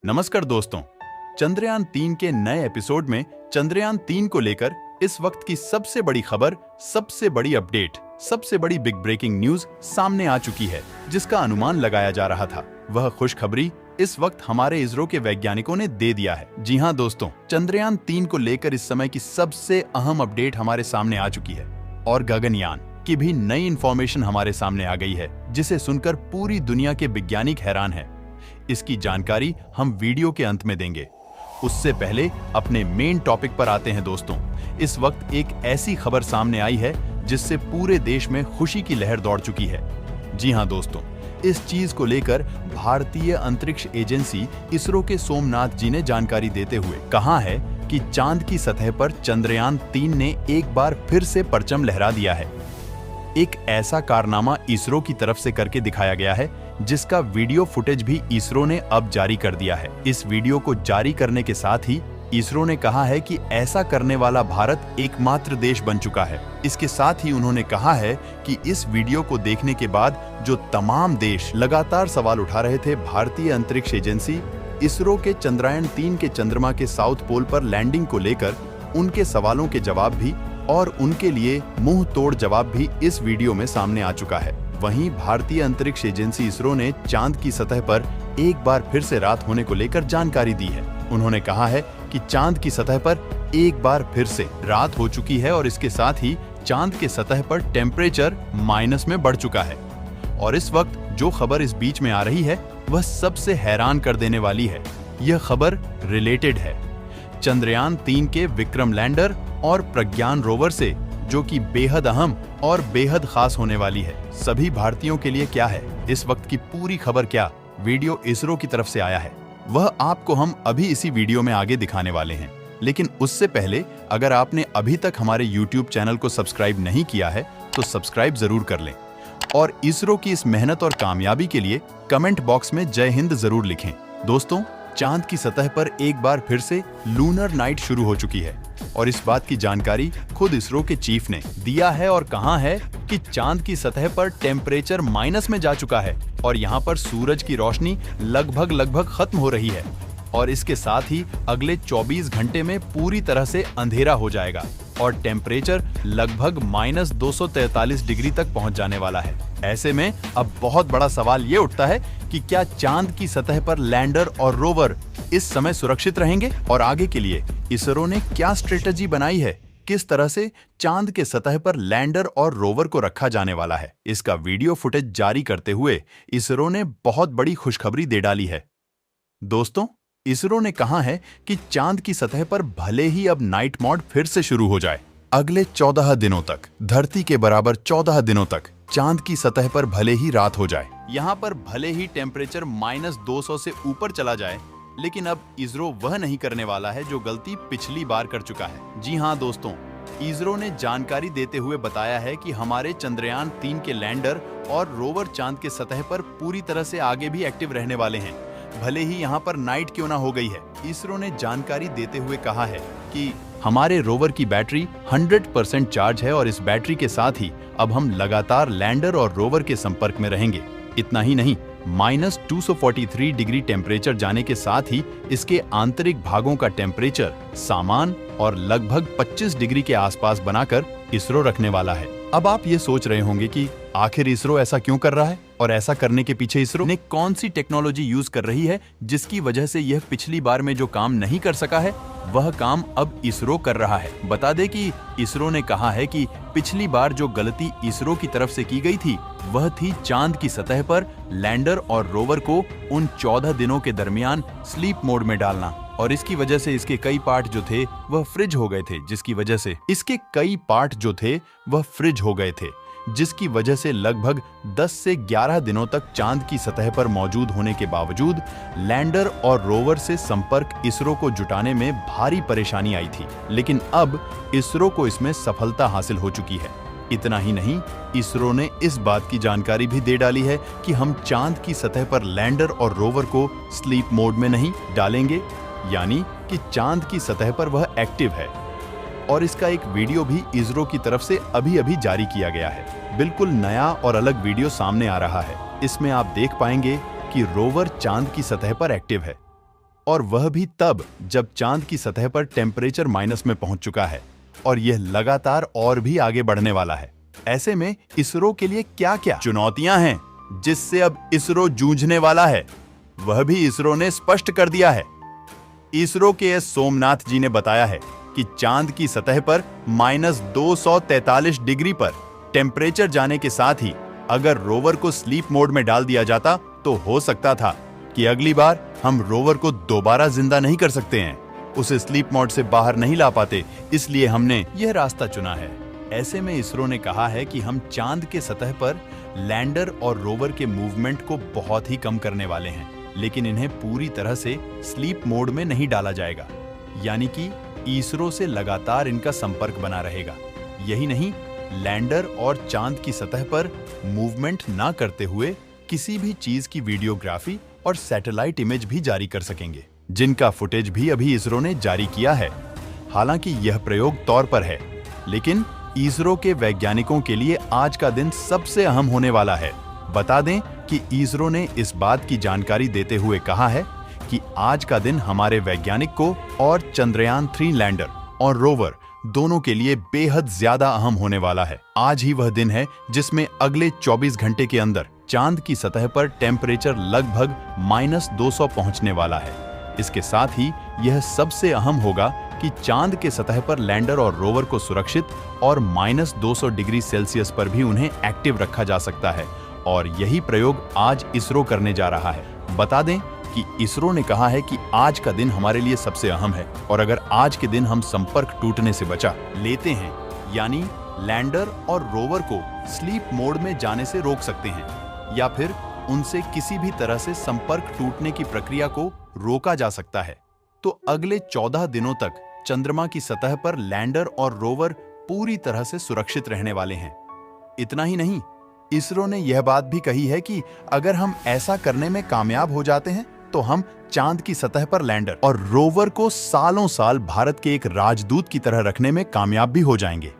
नमस्कार दोस्तों, चंद्रयान-3 के नए एपिसोड में चंद्रयान-3 को लेकर इस वक्त की सबसे बड़ी खबर, सबसे बड़ी अपडेट, सबसे बड़ी बिग ब्रेकिंग न्यूज सामने आ चुकी है, जिसका अनुमान लगाया जा रहा था। वह खुशखबरी इस वक्त हमारे इसरो के वैज्ञानिकों ने दे दिया है। जी हां दोस्तों, चंद्रयान-3 को लेकर इस समय की सबसे अहम अपडेट हमारे सामने आ चुकी है और गगनयान की भी नई इंफॉर्मेशन हमारे सामने आ गई है, जिसे सुनकर पूरी दुनिया के वैज्ञानिक हैरान हैं। इसकी जानकारी हम वीडियो के अंत में देंगे। उससे पहले अपने मेन टॉपिक पर आते हैं दोस्तों। इस वक्त एक ऐसी खबर सामने आई है जिससे पूरे देश में खुशी की लहर दौड़ चुकी है। जी हां दोस्तों, इस चीज को लेकर भारतीय अंतरिक्ष एजेंसी इसरो के सोमनाथ जी ने जानकारी देते हुए कहा है कि चांद की सतह पर चंद्रयान-3 ने एक बार फिर से परचम लहरा दिया है। एक ऐसा कारनामा इसरो की तरफ से करके दिखाया गया है, जिसका वीडियो फुटेज भी इसरो ने अब जारी कर दिया है। इस वीडियो को जारी करने के साथ ही इसरो ने कहा है कि ऐसा करने वाला भारत एकमात्र देश बन चुका है। इसके साथ ही उन्होंने कहा है कि इस वीडियो को देखने के बाद जो तमाम देश लगातार सवाल उठा रहे थे भारतीय अंतरिक्ष एजेंसी इसरो के चंद्रयान-3 के चंद्रमा के साउथ पोल पर लैंडिंग को लेकर, उनके सवालों के जवाब भी और उनके लिए मुंह तोड़ जवाब भी इस वीडियो में सामने आ चुका है। वहीं भारतीय अंतरिक्ष एजेंसी इसरो ने चांद की सतह पर एक बार फिर से रात होने को लेकर जानकारी दी है। उन्होंने कहा है कि चांद की सतह पर एक बार फिर से रात हो चुकी है और इसके साथ ही चांद के सतह पर टेम्परेचर माइनस में बढ़ चुका है। और इस वक्त जो खबर इस बीच में आ रही है वह सबसे हैरान कर देने वाली है। यह खबर रिलेटेड है चंद्रयान-3 के विक्रम लैंडर और प्रज्ञान रोवर से, जो कि बेहद अहम और बेहद खास होने वाली है सभी भारतीयों के लिए। क्या है इस वक्त की पूरी खबर, क्या वीडियो इसरो की तरफ से आया है, वह आपको हम अभी इसी वीडियो में आगे दिखाने वाले हैं। लेकिन उससे पहले अगर आपने अभी तक हमारे YouTube चैनल को सब्सक्राइब नहीं किया है तो सब्सक्राइब जरूर कर लें और इसरो की इस मेहनत और कामयाबी के लिए कमेंट बॉक्स में जय हिंद जरूर लिखें। दोस्तों, चांद की सतह पर एक बार फिर से लूनर नाइट शुरू हो चुकी है और इस बात की जानकारी खुद इसरो के चीफ ने दिया है और कहा है कि चांद की सतह पर टेम्परेचर माइनस में जा चुका है और यहाँ पर सूरज की रोशनी लगभग खत्म हो रही है और इसके साथ ही अगले 24 घंटे में पूरी तरह से अंधेरा हो जाएगा और टेम्परेचर लगभग -243 डिग्री तक पहुंच जाने वाला है। ऐसे में अब बहुत बड़ा सवाल ये उठता है कि क्या चांद की सतह पर लैंडर और रोवर इस समय सुरक्षित रहेंगे और आगे के लिए इसरो ने क्या स्ट्रेटजी बनाई है, किस तरह से चांद के सतह पर लैंडर और रोवर को रखा जाने वाला है। इसका वीडियो फुटेज जारी करते हुए इसरो ने बहुत बड़ी खुशखबरी दे डाली है। दोस्तों, इसरो ने कहा है कि चांद की सतह पर भले ही अब नाइट मोड फिर से शुरू हो जाए, अगले 14 दिनों तक, धरती के बराबर 14 दिनों तक चांद की सतह पर भले ही रात हो जाए, यहाँ पर भले ही टेम्परेचर -200 से ऊपर चला जाए, लेकिन अब इसरो वह नहीं करने वाला है जो गलती पिछली बार कर चुका है। जी हाँ दोस्तों, इसरो ने जानकारी देते हुए बताया है कि हमारे चंद्रयान-3 के लैंडर और रोवर चांद के सतह पर पूरी तरह से आगे भी एक्टिव रहने वाले हैं, भले ही यहाँ पर नाइट क्यों ना हो गई है। इसरो ने जानकारी देते हुए कहा है कि हमारे रोवर की बैटरी 100% चार्ज है और इस बैटरी के साथ ही अब हम लगातार लैंडर और रोवर के संपर्क में रहेंगे। इतना ही नहीं, -243 डिग्री टेम्परेचर जाने के साथ ही इसके आंतरिक भागों का टेम्परेचर सामान और लगभग 25 डिग्री के आसपास बनाकर इसरो रखने वाला है। अब आप ये सोच रहे होंगे कि आखिर इसरो ऐसा क्यों कर रहा है और ऐसा करने के पीछे इसरो ने कौन सी टेक्नोलॉजी यूज कर रही है जिसकी वजह से यह पिछली बार में जो काम नहीं कर सका है वह काम अब इसरो कर रहा है। बता दें कि इसरो ने कहा है कि पिछली बार जो गलती इसरो की तरफ से की गई थी वह थी चांद की सतह पर लैंडर और रोवर को उन 14 दिनों के दरमियान स्लीप मोड में डालना और इसकी वजह से इसके कई पार्ट जो थे वह फ्रिज हो गए थे, जिसकी वजह से लगभग 10 से 11 दिनों तक चांद की सतह पर मौजूद होने के बावजूद लैंडर और रोवर से संपर्क इसरो को जुटाने में भारी परेशानी आई थी। लेकिन अब इसरो को इसमें सफलता हासिल हो चुकी है। इतना ही नहीं, इसरो ने इस बात की जानकारी भी दे डाली है कि हम चांद की सतह पर लैंडर और रोवर को स्लीप मोड में नहीं डालेंगे, यानी कि चांद की सतह पर वह एक्टिव है। और इसका एक वीडियो भी इसरो की तरफ से अभी जारी किया गया है। बिल्कुल नया और अलग वीडियो सामने आ रहा है। इसमें आप देख पाएंगे कि रोवर चांद की सतह पर एक्टिव है। और वह भी तब जब चांद की सतह पर टेम्परेचर माइनस में पहुंच चुका है और यह लगातार और भी आगे बढ़ने वाला है। ऐसे में इसरो के लिए क्या क्या चुनौतियां हैं जिससे अब इसरो जूझने वाला है, वह भी इसरो ने स्पष्ट कर दिया है। इसरो के एस सोमनाथ जी ने बताया है कि चांद की सतह पर -243 डिग्री पर टेम्परेचर जाने के साथ ही अगर रोवर को स्लीप मोड में डाल दिया जाता तो हो सकता था कि अगली बार हम रोवर को दोबारा जिंदा नहीं कर सकते हैं, उसे स्लीप मोड से बाहर नहीं ला पाते, इसलिए हमने यह रास्ता चुना है। ऐसे में इसरो ने कहा है कि हम चांद के सतह पर लैंडर और रोवर के मूवमेंट को बहुत ही कम करने वाले हैं, लेकिन इन्हें पूरी तरह से स्लीप मोड में नहीं डाला जाएगा, यानी कि इसरो से लगातार इनका संपर्क बना रहेगा। यही नहीं, लैंडर और चांद की सतह पर मूवमेंट ना करते हुए किसी भी चीज की वीडियोग्राफी और सैटेलाइट इमेज भी जारी कर सकेंगे, जिनका फुटेज भी अभी इसरो ने जारी किया है। हालांकि यह प्रयोग तौर पर है, लेकिन इसरो के वैज्ञानिकों के लिए आज का दिन सबसे अहम होने वाला है। बता दें कि इसरो ने इस बात की जानकारी देते हुए कहा है कि आज का दिन हमारे वैज्ञानिक को और चंद्रयान 3 लैंडर और रोवर दोनों के लिए बेहद ज्यादा अहम होने वाला है। आज ही वह दिन है जिसमें अगले 24 घंटे के अंदर चांद की सतह पर टेम्परेचर लगभग -200 पहुंचने वाला है। इसके साथ ही यह सबसे अहम होगा कि चांद के सतह पर लैंडर और रोवर को सुरक्षित और -200 डिग्री सेल्सियस पर भी उन्हें एक्टिव रखा जा सकता है, और यही प्रयोग आज इसरो करने जा रहा है। बता दें कि इसरो ने कहा है कि आज का दिन हमारे लिए सबसे अहम है, और अगर आज के दिन हम संपर्क टूटने से बचा लेते हैं, यानी लैंडर और रोवर को स्लीप मोड में जाने से रोक सकते हैं, या फिर उनसे किसी भी तरह से संपर्क टूटने की प्रक्रिया को रोका जा सकता है, तो अगले 14 दिनों तक चंद्रमा की सतह पर लैंडर और रोवर पूरी तरह से सुरक्षित रहने वाले हैं। इतना ही नहीं, इसरो ने यह बात भी कही है कि अगर हम ऐसा करने में कामयाब हो जाते हैं तो हम चांद की सतह पर लैंडर और रोवर को सालों साल भारत के एक राजदूत की तरह रखने में कामयाब भी हो जाएंगे।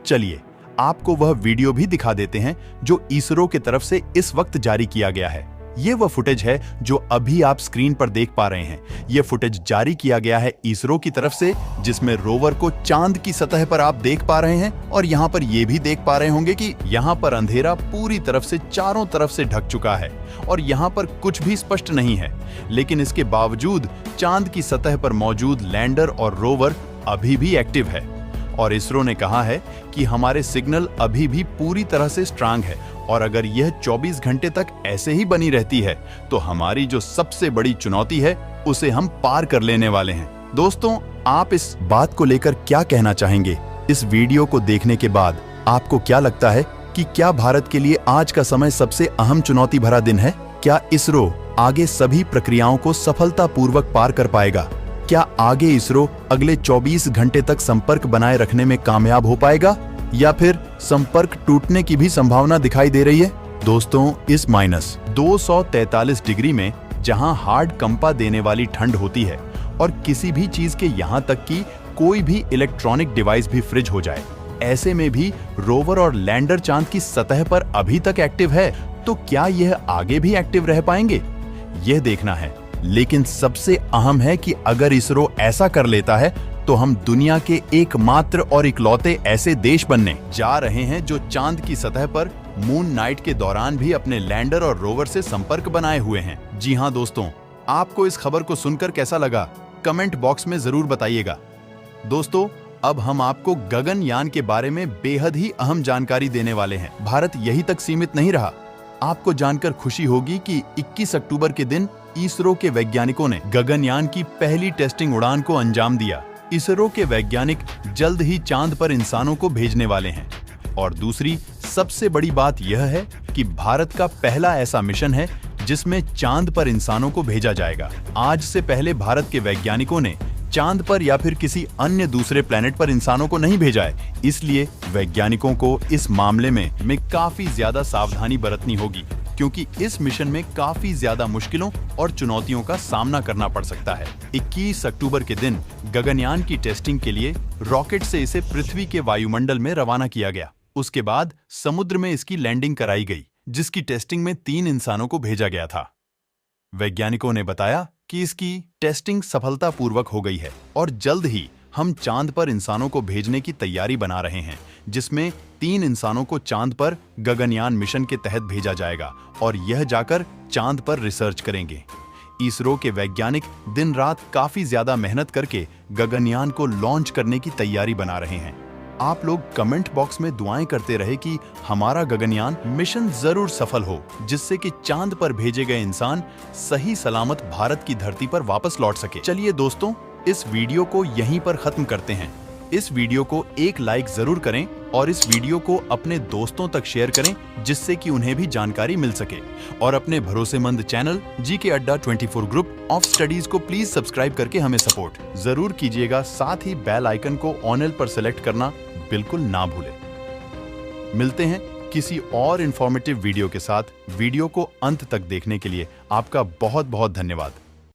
चलिए आपको वह वीडियो भी दिखा देते हैं जो इसरो की तरफ से इस वक्त जारी किया गया है। ये वह फुटेज है जो अभी आप स्क्रीन पर देख पा रहे हैं। यह फुटेज जारी किया गया है इसरो की तरफ से, जिसमें रोवर को चांद की सतह पर आप देख पा रहे हैं, और यहाँ पर यह भी देख पा रहे होंगे कि यहाँ पर अंधेरा पूरी तरफ से चारों तरफ से ढक चुका है और यहाँ पर कुछ भी स्पष्ट नहीं है। लेकिन इसके बावजूद चांद की सतह पर मौजूद लैंडर और रोवर अभी भी एक्टिव है, और इसरो ने कहा है कि हमारे सिग्नल अभी भी पूरी तरह से स्ट्रांग है, और अगर यह 24 घंटे तक ऐसे ही बनी रहती है तो हमारी जो सबसे बड़ी चुनौती है उसे हम पार कर लेने वाले हैं। दोस्तों, आप इस बात को लेकर क्या कहना चाहेंगे? इस वीडियो को देखने के बाद आपको क्या लगता है कि क्या भारत के लिए आज का समय सबसे अहम चुनौती भरा दिन है? क्या इसरो आगे सभी प्रक्रियाओं को सफलतापूर्वक पार कर पाएगा? क्या आगे इसरो अगले 24 घंटे तक संपर्क बनाए रखने में कामयाब हो पाएगा, या फिर संपर्क टूटने की भी संभावना दिखाई दे रही है? दोस्तों, इस -243 डिग्री में जहां हार्ड कंपा देने वाली ठंड होती है और किसी भी चीज के यहां तक कि कोई भी इलेक्ट्रॉनिक डिवाइस भी फ्रिज हो जाए, ऐसे में भी रोवर और लैंडर चांद की सतह पर अभी तक एक्टिव है, तो क्या यह आगे भी एक्टिव रह पाएंगे? यह देखना है। लेकिन सबसे अहम है कि अगर इसरो ऐसा कर लेता है तो हम दुनिया के एकमात्र और इकलौते ऐसे देश बनने जा रहे हैं जो चांद की सतह पर मून नाइट के दौरान भी अपने लैंडर और रोवर से संपर्क बनाए हुए हैं। जी हाँ दोस्तों, आपको इस खबर को सुनकर कैसा लगा? कमेंट बॉक्स में जरूर बताइएगा। दोस्तों, अब हम आपको गगनयान के बारे में बेहद ही अहम जानकारी देने वाले हैं। भारत यही तक सीमित नहीं रहा। आपको जानकर खुशी होगी कि 21 अक्टूबर के दिन इसरो के वैज्ञानिकों ने गगनयान की पहली टेस्टिंग उड़ान को अंजाम दिया। इसरो के वैज्ञानिक जल्द ही चांद पर इंसानों को भेजने वाले हैं, और दूसरी सबसे बड़ी बात यह है कि भारत का पहला ऐसा मिशन है जिसमें चांद पर इंसानों को भेजा जाएगा। आज से पहले भारत के वैज्ञानिकों ने चांद पर या फिर किसी अन्य दूसरे प्लेनेट पर इंसानों को नहीं भेजा है, इसलिए वैज्ञानिकों को इस मामले में काफी ज्यादा सावधानी बरतनी होगी, क्योंकि इस मिशन में काफी ज्यादा मुश्किलों और चुनौतियों का सामना करना पड़ सकता है। 21 अक्टूबर के दिन गगनयान की टेस्टिंग के लिए रॉकेट से इसे पृथ्वी के वायुमंडल में रवाना किया गया। उसके बाद समुद्र में इसकी लैंडिंग कराई गई, जिसकी टेस्टिंग में 3 इंसानों को भेजा गया था। वैज्ञानिकों ने बताया कि इसकी टेस्टिंग सफलतापूर्वक हो गई है और जल्द ही हम चांद पर इंसानों को भेजने की तैयारी बना रहे हैं, जिसमें 3 इंसानों को चांद पर गगनयान मिशन के तहत भेजा जाएगा और यह जाकर चांद पर रिसर्च करेंगे। इसरो के वैज्ञानिक दिन रात काफी ज्यादा मेहनत करके गगनयान को लॉन्च करने की तैयारी बना रहे हैं। आप लोग कमेंट बॉक्स में दुआएं करते रहे कि हमारा गगनयान मिशन जरूर सफल हो, जिससे कि चांद पर भेजे गए इंसान सही सलामत भारत की धरती पर वापस लौट सके। चलिए दोस्तों, इस वीडियो को यहीं पर खत्म करते हैं। इस वीडियो को एक लाइक जरूर करें और इस वीडियो को अपने दोस्तों तक शेयर करें, जिससे कि उन्हें भी जानकारी मिल सके। और अपने भरोसेमंद चैनल जीके अड्डा 24 ग्रुप ऑफ स्टडीज को प्लीज सब्सक्राइब करके हमें सपोर्ट जरूर कीजिएगा। साथ ही बेल आइकन को ऑल पर सेलेक्ट करना बिल्कुल ना भूलें। मिलते हैं किसी और इंफॉर्मेटिव वीडियो के साथ। वीडियो को अंत तक देखने के लिए आपका बहुत बहुत धन्यवाद।